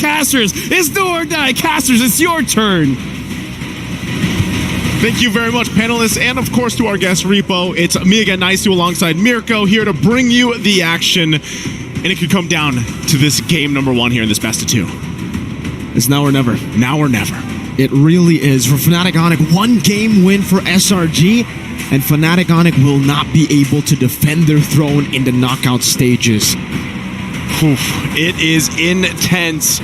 Casters, it's do or die. Casters, it's your turn. Thank you very much, panelists, and of course to our guest, Repo. It's me again, Nice to alongside Mirko, here to bring you the action. And it could come down to this game number 1 here in this best of 2. It's now or never. Now or never. It really is. For Fnatic Onic, 1 game win for SRG, and Fnatic Onic will not be able to defend their throne in the knockout stages. Oof, it is intense.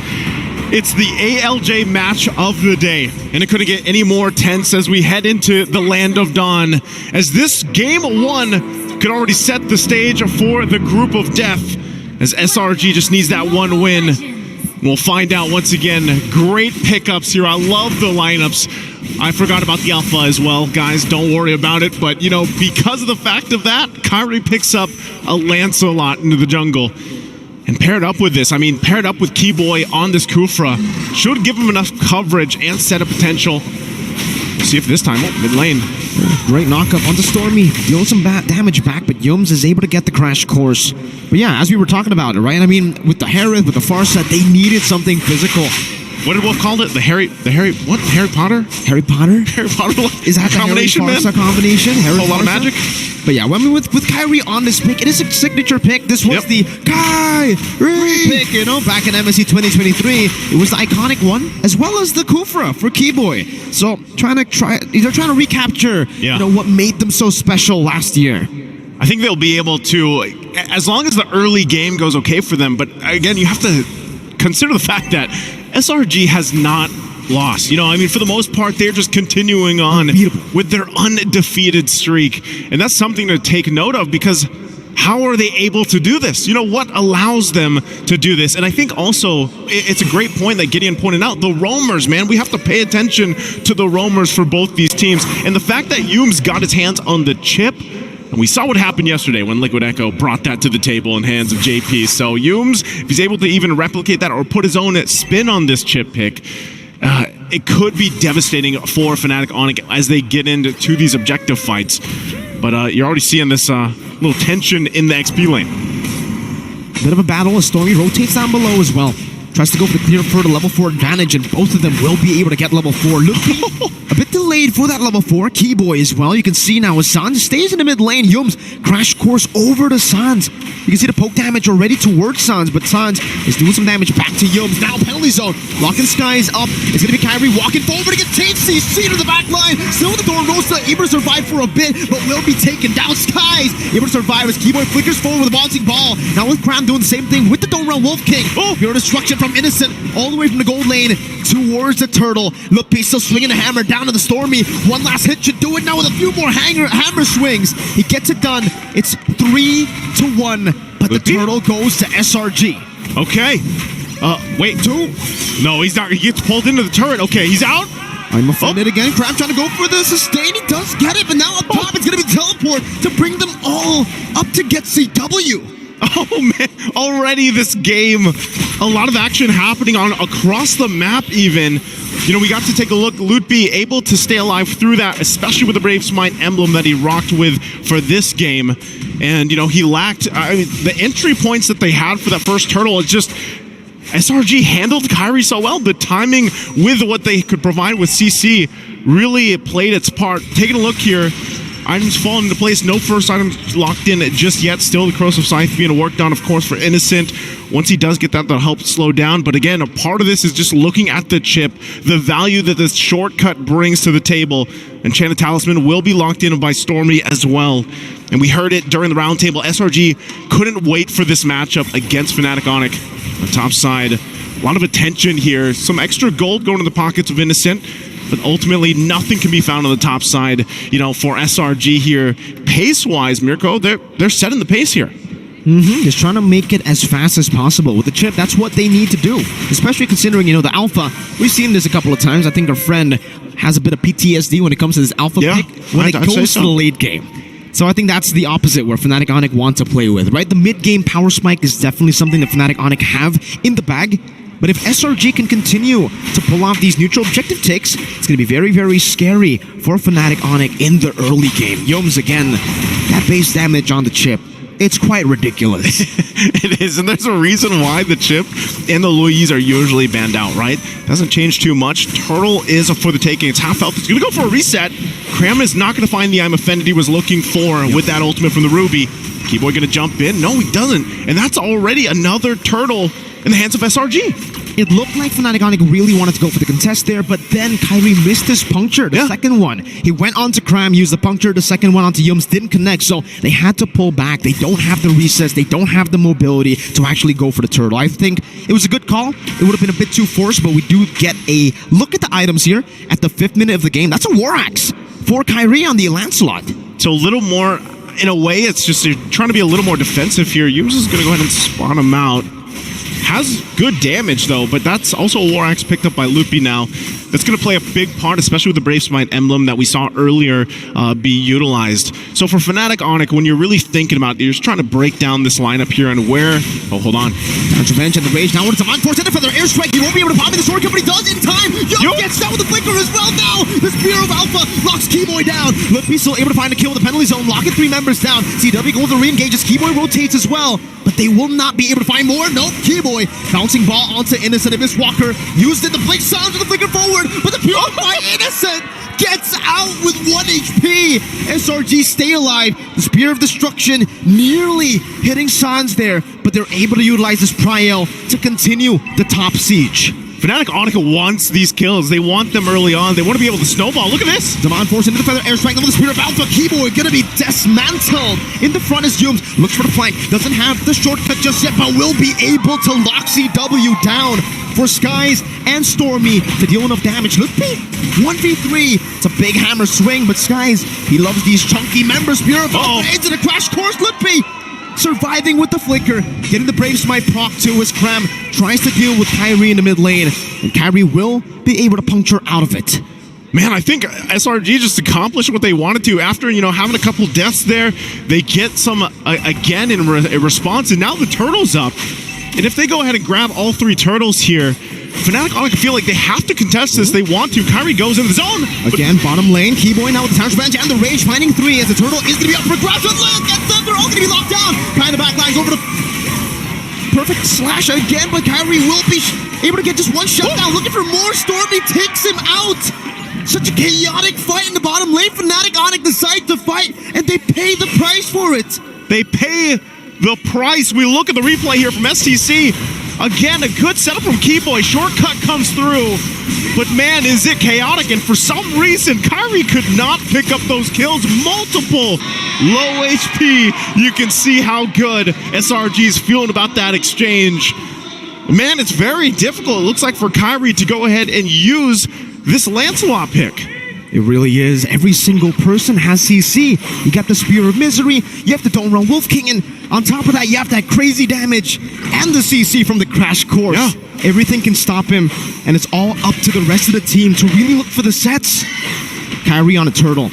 It's the ALJ match of the day, and it couldn't get any more tense as we head into the Land of Dawn, as this game 1 could already set the stage for the Group of Death, as SRG just needs that 1 win. We'll find out once again. Great pickups here. I love the lineups. I forgot about the alpha as well, guys. Don't worry about it. But, you know, because of the fact of that, Kyrie picks up a Lancelot into the jungle. And paired up with this, paired up with Keyboy on this Kufra, should give him enough coverage and set up potential. See if this time, mid lane. Great knockup onto Stormy. Deals some damage back, but Yums is able to get the crash course. But yeah, as we were talking about it, right? With the Harith, with the Farsight, they needed something physical. What did Wolf call it? Harry Potter? Harry Potter? Harry Potter? Is that the combination, Harry Farsight combination? Harry a lot of magic? But yeah, with Kyrie on this pick, it is a signature pick. This was the Kyrie pick, you know, back in MSC 2023. It was the iconic one, as well as the Kufra for Keyboy. So they're trying to recapture, you know, what made them so special last year. I think they'll be able to, as long as the early game goes okay for them. But again, you have to consider the fact that SRG has not lost. You know, for the most part, they're just continuing on with their undefeated streak. And that's something to take note of, because how are they able to do this? You know, what allows them to do this? And I think also, it's a great point that Gideon pointed out, the roamers, man. We have to pay attention to the roamers for both these teams. And the fact that Yums got his hands on the chip, and we saw what happened yesterday when Liquid Echo brought that to the table in hands of JP. So Yums, if he's able to even replicate that or put his own spin on this chip pick, it could be devastating for Fnatic Onic as they get into these objective fights. But you're already seeing this little tension in the XP lane. Bit of a battle as Stormy rotates down below as well. Tries to go for the clear for the level 4 advantage, and both of them will be able to get level 4. Lupi, a bit delayed for that level 4. Keyboy as well. You can see now as Sans stays in the mid lane. Yums crash course over to Sans. You can see the poke damage already towards Sans, but Sans is doing some damage back to Yums. Now penalty zone. Locking Skies up. It's going to be Kyrie walking forward to get THCC to the back line. Still in the door. Rosa able to survive for a bit, but will be taken down. Skies able to survive as Keyboy flickers forward with a bouncing ball. Now with Crown doing the same thing with the Dome Round Wolf King. Pure destruction from Innocent all the way from the gold lane towards the turtle. Lupi still swinging the hammer down to the Stormy. One last hit should do it now with a few more hammer swings. He gets it done. It's 3-1, but the turtle goes to SRG. Okay. Wait, 2? No, he's not. He gets pulled into the turret. Okay, he's out. I'm offended again. Crab trying to go for the sustain. He does get it, but now up top it's going to be teleport to bring them all up to get CW. Oh man, already this game, a lot of action happening across the map even. You know, we got to take a look. Lutby able to stay alive through that, especially with the Brave Smite emblem that he rocked with for this game. And, you know, he lacked, the entry points that they had for that first turtle is just, SRG handled Kyrie so well. The timing with what they could provide with CC really played its part. Taking a look here. Items fall into place. No first items locked in just yet. Still the Corrosive Scythe being worked on, of course, for Innocent. Once he does get that, that'll help slow down. But again, a part of this is just looking at the chip, the value that this shortcut brings to the table. Enchanted Talisman will be locked in by Stormy as well. And we heard it during the roundtable. SRG couldn't wait for this matchup against Fnatic Onic. On top side, a lot of attention here. Some extra gold going to the pockets of Innocent. But ultimately, nothing can be found on the top side, you know, for SRG here. Pace-wise, Mirko, they're setting the pace here. Just trying to make it as fast as possible. With the chip, that's what they need to do. Especially considering, you know, the alpha. We've seen this a couple of times. I think our friend has a bit of PTSD when it comes to this alpha pick when it goes to the late game. So I think that's the opposite where Fnatic Onic want to play with, right? The mid-game power spike is definitely something that Fnatic Onic have in the bag. But if SRG can continue to pull off these neutral objective takes, it's going to be very, very scary for Fnatic Onic in the early game. Yums again, that base damage on the chip. It's quite ridiculous. It is, and there's a reason why the Chip and the Louise are usually banned out, right? Doesn't change too much. Turtle is for the taking. It's half health. It's going to go for a reset. Cram is not going to find the I'm Offended he was looking for with that ultimate from the Ruby. Keyboy going to jump in? No, he doesn't. And that's already another Turtle in the hands of SRG. It looked like Fnatic Onic really wanted to go for the contest there, but then Kyrie missed his puncture, the second one. He went on to Cram, used the puncture, the second one onto Yums, didn't connect, so they had to pull back. They don't have the recess, they don't have the mobility to actually go for the turtle. I think it was a good call. It would have been a bit too forced, but we do get a look at the items here at the 5th minute of the game. That's a War Axe for Kyrie on the Lancelot. So a little more, in a way, it's just trying to be a little more defensive here. Yums is going to go ahead and spawn him out. Has good damage, though, but that's also a War Axe picked up by Loopy now. That's going to play a big part, especially with the Brave Smite emblem that we saw earlier be utilized. So for Fnatic Onic, when you're really thinking about it, you're just trying to break down this lineup here and where... Oh, hold on. Down Revenge and the Rage. Now it's a unforced ender feather airstrike. He won't be able to pop in the sword kill, but he does in time. Yo gets down with the flicker as well now. The Spear of Alpha locks Keyboy down. Loopy still able to find a kill with the penalty zone, locking 3 members down. CW goes to re-engage as Keyboy rotates as well, but they will not be able to find more. Nope, Keyboy bouncing ball onto Innocent and Miss Walker. Used it, the blink sounds of the flicker forward, but the Purify Innocent gets out with 1 HP. SRG stay alive. The Spear of Destruction nearly hitting Sans there, but they're able to utilize this Priel to continue the top siege. Fnatic Onic wants these kills. They want them early on. They want to be able to snowball. Look at this. Demand force into the feather airstrike with the Spear of Alpha. Keyboy gonna be dismantled. In the front is Yums. Looks for the flank. Doesn't have the shortcut just yet, but will be able to lock CW down for Skies and Stormy to deal enough damage. Loopy 1v3. It's a big hammer swing, but Skies, he loves these chunky members. Spear of Alpha into the crash course. Loopy surviving with the flicker, getting the Brave Smite proc to as Cram tries to deal with Kyrie in the mid lane, and Kyrie will be able to puncture out of it. Man, I think SRG just accomplished what they wanted to after, having a couple deaths there. They get some, again, in response, and now the Turtle's up. And if they go ahead and grab all 3 Turtles here, Fnatic Onic feel like they have to contest this. They want to. Kyrie goes in the zone. Again, bottom lane. Keyboy now with the Township Bench and the Rage finding 3 as the Turtle is going to be up for grabs. Look at them. They're all going to be locked down. Kind of backlines over the perfect slash again, but Kyrie will be able to get just 1 shutdown. Looking for more. Stormy takes him out. Such a chaotic fight in the bottom lane. Fnatic Onic decide to fight, and they pay the price for it. They pay the price. We look at the replay here from STC. Again, a good setup from Keyboy. Shortcut comes through. But man, is it chaotic. And for some reason, Kyrie could not pick up those kills. Multiple low HP. You can see how good SRG is feeling about that exchange. Man, it's very difficult, it looks like, for Kyrie to go ahead and use this Lancelot pick. It really is. Every single person has CC. You got the Spear of Misery, you have the Don't Run Wolf King, and on top of that, you have that crazy damage and the CC from the Crash Course. Yeah. Everything can stop him, and it's all up to the rest of the team to really look for the sets. Kyrie on a Turtle.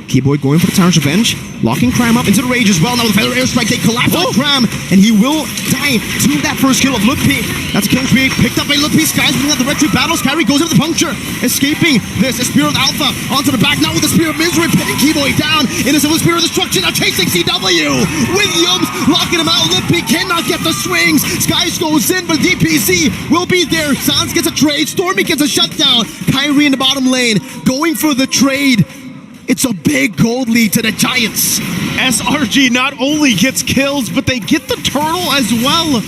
Keyboy going for the Township Bench, locking Cram up into the Rage as well. Now with the Feather Airstrike, they collapse on Cram, and he will die to that first kill of Loopy. That's a kill tree picked up by Loopy. Skies bringing out the Red Tree battles. Kyrie goes into the puncture, escaping this. A Spear of Alpha onto the back, now with the Spear of Misery, pinning Keyboy down. Innocent with Spear of Destruction, now chasing CW. With Yums locking him out. Loopy cannot get the swings. Skies goes in, but DPC will be there. Sans gets a trade. Stormy gets a shutdown. Kyrie in the bottom lane going for the trade. It's a big gold lead to the Giants. SRG not only gets kills, but they get the Turtle as well.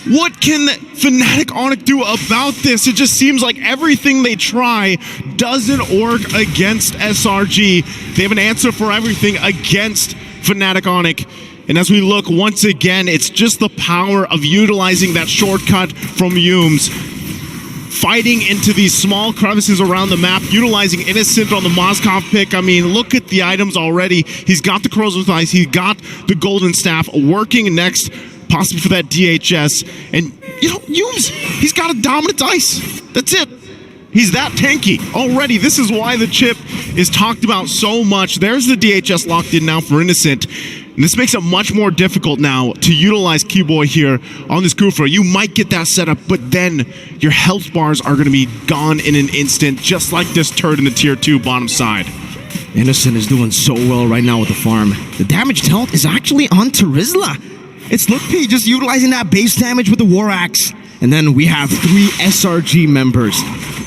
What can Fnatic Onic do about this? It just seems like everything they try doesn't work against SRG. They have an answer for everything against Fnatic Onic. And as we look once again, it's just the power of utilizing that shortcut from Yums. Fighting into these small crevices around the map, utilizing Innocent on the Moskov pick. I mean, look at the items already. He's got the Corrosive Ice, he's got the Golden Staff working next, possibly for that DHS. And, Yums, he's got a Dominant Ice. That's it. He's that tanky already. This is why the chip is talked about so much. There's the DHS locked in now for Innocent. And this makes it much more difficult now to utilize Keyboy here on this Kufra. You might get that setup, but then your health bars are going to be gone in an instant, just like this turd in the tier 2 bottom side. Innocent is doing so well right now with the farm. The damage dealt is actually on Terizla. It's Lutpi just utilizing that base damage with the War Axe. And then we have 3 SRG members.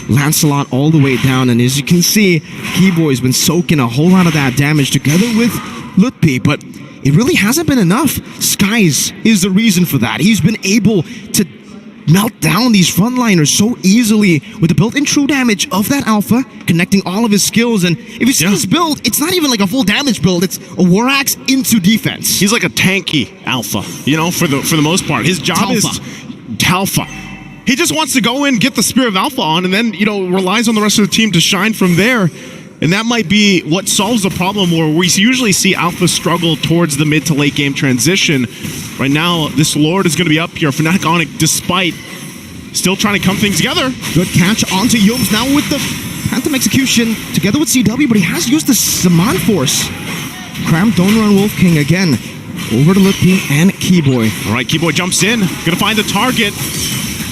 Lancelot all the way down, and as you can see, Keyboy's been soaking a whole lot of that damage together with Lutpi, but it really hasn't been enough. Skies is the reason for that. He's been able to melt down these frontliners so easily with the built-in true damage of that alpha, connecting all of his skills. And if you see this build, it's not even like a full damage build. It's a War Axe into defense. He's like a tanky alpha, you know, for the most part. His job is Talfa. He just wants to go in, get the Spear of Alpha on, and then, you know, relies on the rest of the team to shine from there. And that might be what solves the problem where we usually see Alpha struggle towards the mid to late game transition. Right now, this Lord is going to be up here. Fnatic Onic, despite still trying to come things together. Good catch onto Yomes now with the Phantom Execution together with CW, but he has used the Saman Force. Cram, Donor, and Wolf King again. Over to Lutpi and Keyboy. All right, Keyboy jumps in. Gonna find the target.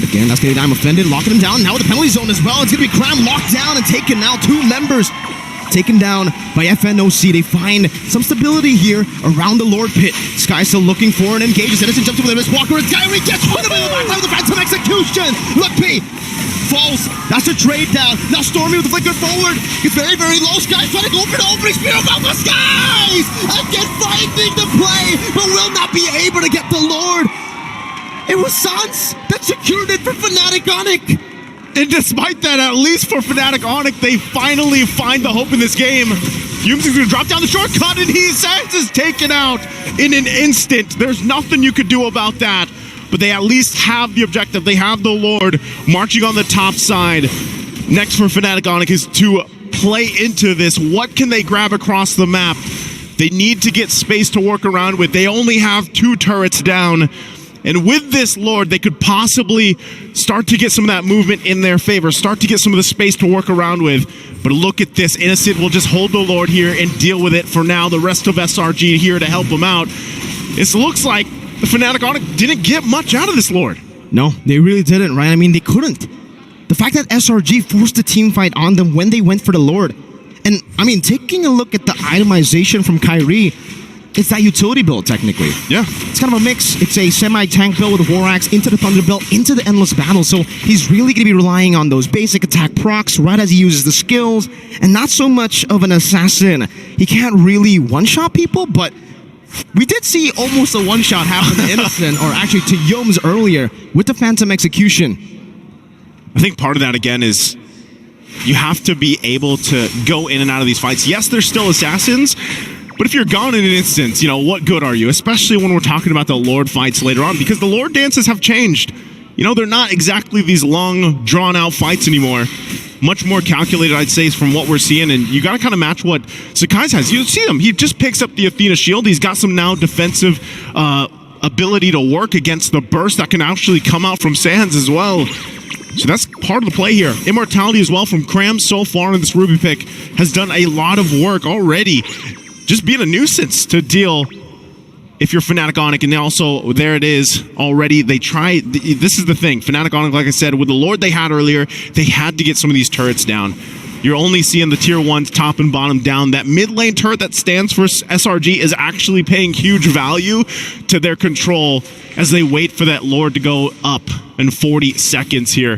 Again, that's getting I'm offended, locking him down. Now with the penalty zone as well. It's going to be Cram locked down and taken now. 2 members taken down by FNOC. They find some stability here around the Lord Pit. Sky still looking for and engages. Innocent jumps over there. Miss Walker and Kyrie gets one of them in the back with the Phantom Execution. Lutpi falls. That's a trade down. Now Stormy with the flicker forward. Gets very, very low. Sky trying to go for the opening spear about the Skies. Again finding the play, but will not be able to get the Lord. It was Sans that secured it for Fnatic Onic. And despite that, at least for Fnatic Onic, they finally find the hope in this game. Yumes is going to drop down the shortcut, and Sans is taken out in an instant. There's nothing you could do about that. But they at least have the objective. They have the Lord marching on the top side. Next for Fnatic Onic is to play into this. What can they grab across the map? They need to get space to work around with. They only have 2 turrets down. And with this Lord, they could possibly start to get some of that movement in their favor, start to get some of the space to work around with. But look at this. Innocent will just hold the Lord here and deal with it for now. The rest of SRG here to help him out. It looks like the Fnatic Onic didn't get much out of this Lord. No, they really didn't, right? I mean, they couldn't. The fact that SRG forced the team fight on them when they went for the Lord. And, I mean, taking a look at the itemization from Kyrie, it's that utility build, technically. Yeah. It's kind of a mix. It's a semi-tank build with a War Axe into the Thunder build, into the Endless Battle. So he's really going to be relying on those basic attack procs right as he uses the skills, and not so much of an assassin. He can't really one-shot people, but we did see almost a one-shot happen to Innocent, or actually to Yomes earlier, with the Phantom Execution. I think part of that, again, is you have to be able to go in and out of these fights. Yes, they're still assassins, but if you're gone in an instant, you know, what good are you? Especially when we're talking about the Lord fights later on, because the Lord dances have changed. You know, they're not exactly these long, drawn-out fights anymore. Much more calculated, I'd say, from what we're seeing, and you got to kind of match what Sakai's has. You see him. He just picks up the Athena shield. He's got some now defensive ability to work against the burst that can actually come out from Sans as well. So that's part of the play here. Immortality as well from Cram so far in this Ruby pick has done a lot of work already. Just being a nuisance to deal if you're Fnatic Onic, and also there it is already. They try. This is the thing. Fnatic Onic, like I said, with the Lord they had earlier, they had to get some of these turrets down. You're only seeing the tier 1s top and bottom down. That mid lane turret that stands for SRG is actually paying huge value to their control as they wait for that Lord to go up in 40 seconds here.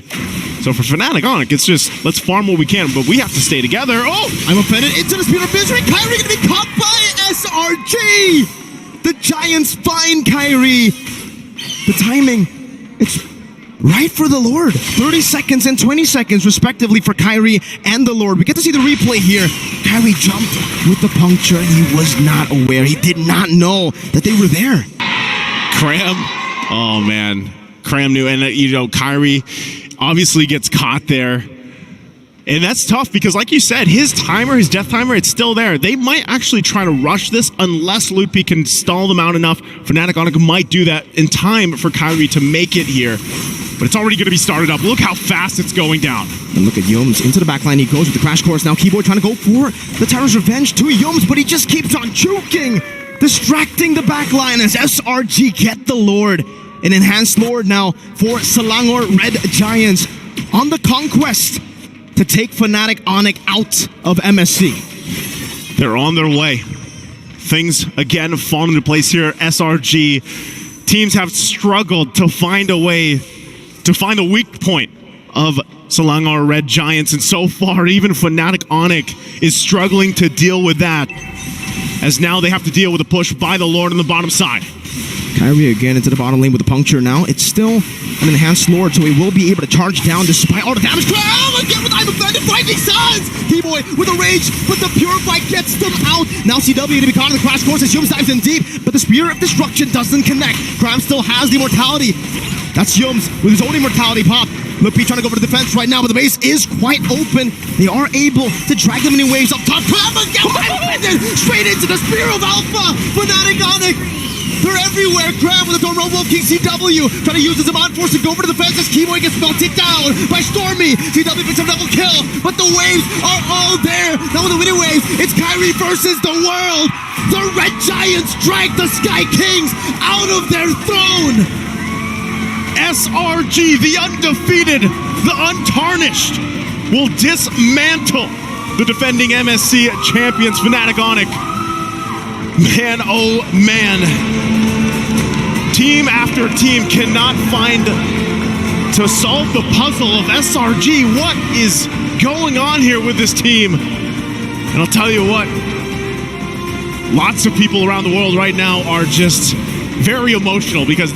So for Fnatic Onic, it's just, let's farm what we can, but we have to stay together. Oh! I'm offended into the Spear of Misery. Kyrie gonna be caught by SRG! The Giants find Kyrie. The timing, it's right for the Lord. 30 seconds and 20 seconds, respectively, for Kyrie and the Lord. We get to see the replay here. Kyrie jumped with the puncture, and he was not aware. He did not know that they were there. Cram. Oh, man. Cram knew. And, you know, Kyrie obviously gets caught there. And that's tough because, like you said, his timer, his death timer, it's still there. They might actually try to rush this unless Lutpi can stall them out enough. Fnatic Onic might do that in time for Kyrie to make it here. But it's already going to be started up. Look how fast it's going down. And look at Yomes into the backline. He goes with the crash course. Now Keyboy trying to go for the Tyrant's Revenge to Yomes, but he just keeps on choking, distracting the backline as SRG get the Lord. An enhanced Lord now for Selangor Red Giants on the conquest to take Fnatic Onic out of MSC. They're on their way. Things again fall into place here. SRG teams have struggled to find a way to find the weak point of Selangor Red Giants, and so far even Fnatic Onic is struggling to deal with that, as now they have to deal with a push by the Lord on the bottom side. Kyrie again into the bottom lane with the puncture now. It's still an enhanced Lord, so he will be able to charge down despite all the damage. Oh, again with I'm offended, finding signs! T-Boy with a rage, but the Purify gets them out. Now CW to be caught in the crash course as Yums dives in deep, but the Spear of Destruction doesn't connect. Cram still has the immortality. That's Yums with his own immortality pop. Lupi trying to go for the defense right now, but the base is quite open. They are able to drag them in waves up top. Cram again, straight into the Spear of Alpha. Fnatic Onic. They're everywhere. Cram with the Thorn Wolf King CW trying to use his Amon Force to go over to the defense as Keyboy gets melted down by Stormy. CW picks up double kill, but the waves are all there. Now with the winning waves, it's Kyrie versus the world. The Red Giants drag the Sky Kings out of their throne. SRG, the undefeated, the untarnished, will dismantle the defending MSC champions Fnatic Onic. Man, oh man. Team after team cannot find to solve the puzzle of SRG. What is going on here with this team? And I'll tell you what, lots of people around the world right now are just very emotional because